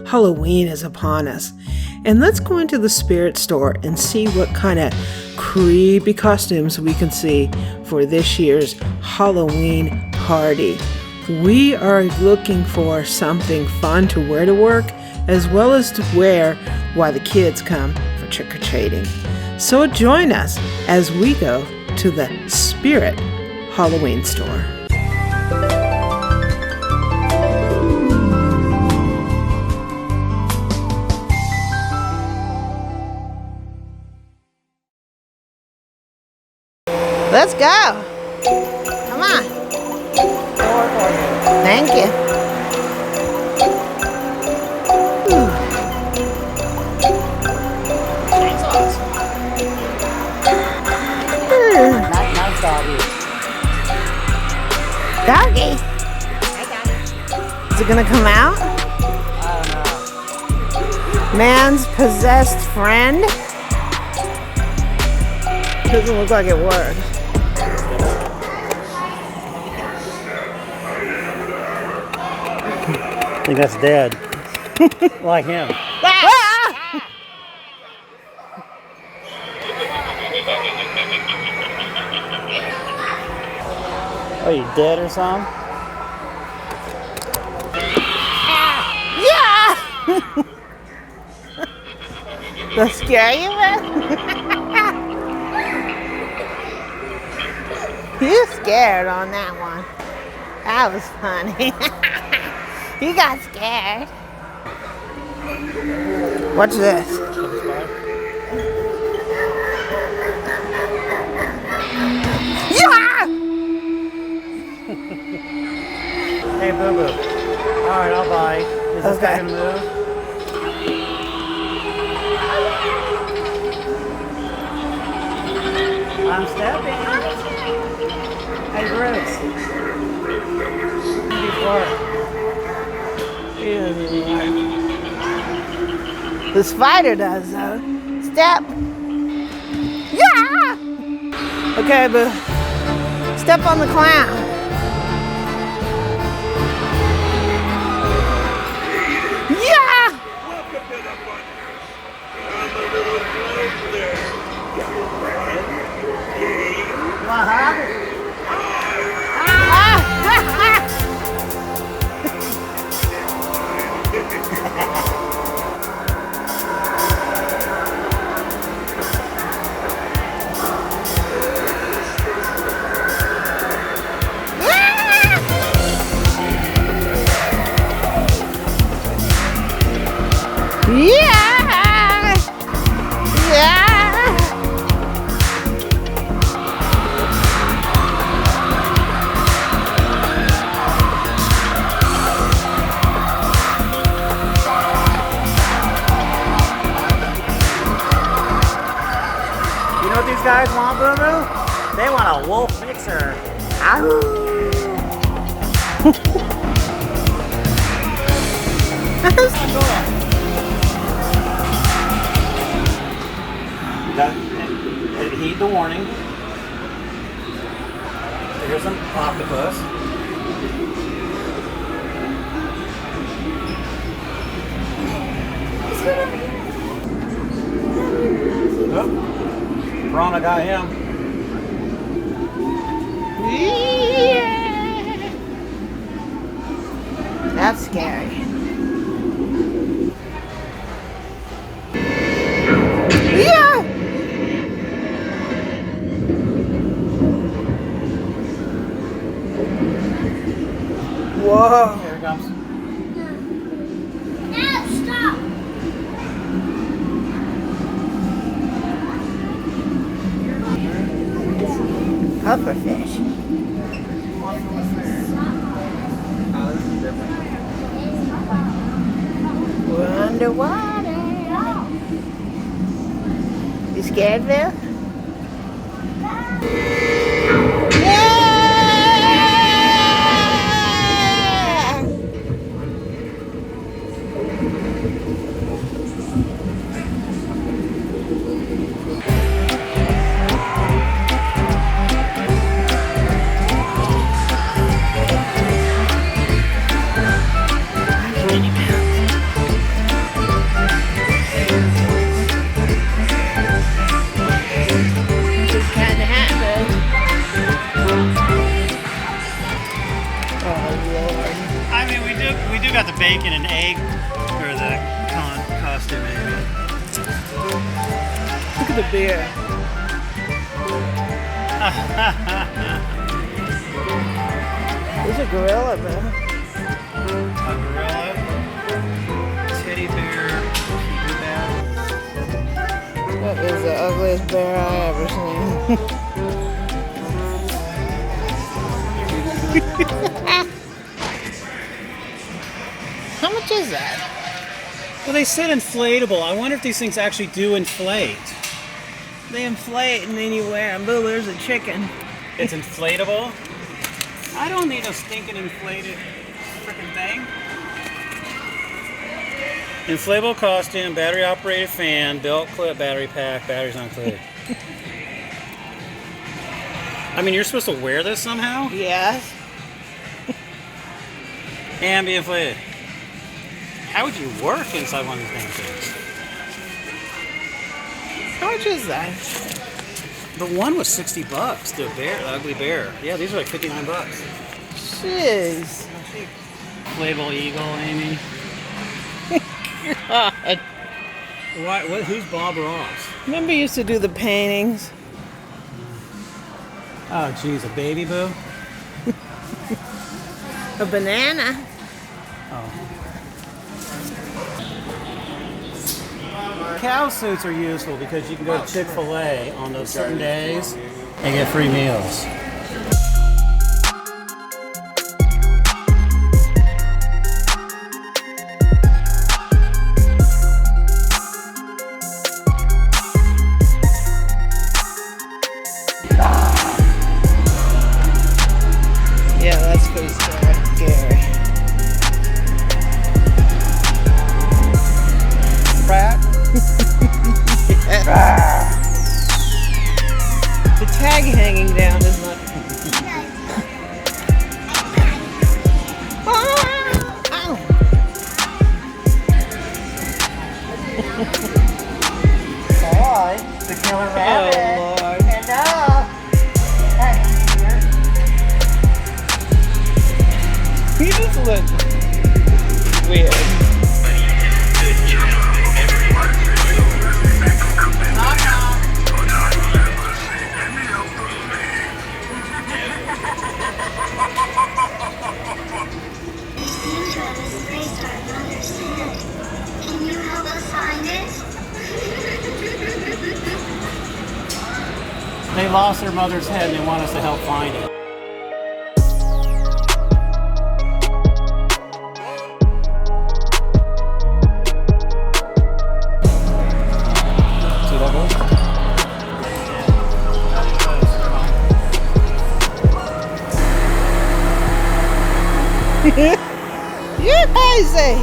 Halloween is upon us. And let's go into the spirit store and see what kind of creepy costumes we can see for this year's Halloween party. We are looking for something fun to wear to work, as well as to wear while the kids come for trick-or-treating. So join us as we go to the Spirit Halloween store. Let's go. Come on. Thank you. Nice doggy. Doggy? Is it gonna come out? I don't know. Man's possessed friend? Doesn't look like it would. I think that's dead. Like him. Are you dead or something? Yeah! That scare you, man? You scared on that one. That was funny. You got scared. What's this? Yeah! Hey, Boo Boo. Alright, I'll buy. Is this guy gonna move? I'm stepping. Hey, Bruce. The spider does, though. Step. Yeah! Okay, Boo. Step on the clown. Yeah! Yeah! Yeah! You know what these guys want, Boo Boo? They want a wolf mixer. Heed the warning. Here's some octopus. Oh, Piranha got him. Yeah! That's scary. Yeah! Whoa! Here it comes. No, stop! Pufferfish. We're underwater. You scared, Bill? bacon and egg, or the costume maybe. Look at the beer. There's a gorilla, man. A gorilla, teddy bear, That is the ugliest bear I ever seen. How much is that? Well, they said inflatable. I wonder if these things actually do inflate. They inflate and then you wear them. Boo, there's a chicken. It's inflatable? I don't need a stinking inflated freaking thing. Inflatable costume, battery operated fan, belt clip, battery pack, batteries not included. I mean, you're supposed to wear this somehow? Yes. And be inflated. How would you work inside one of these damn things? How much is that? The one was $60. The bear, the ugly bear. Yeah, these are like $59. Shiz. Inflatable eagle, Amy. God. Who's Bob Ross? Remember you used to do the paintings? Oh, geez, a baby boo? A banana. Oh. Cow suits are useful because you can go to Chick-fil-A on those certain days and get free meals. Yeah, that's pretty scary. Pratt? The tag hanging down is not. Ow. Boy, the killer rabbit. Oh, Lord. Hello. You just look weird. Can you help us find it? They lost their mother's head and they want us to help find it. See that goes? You're crazy.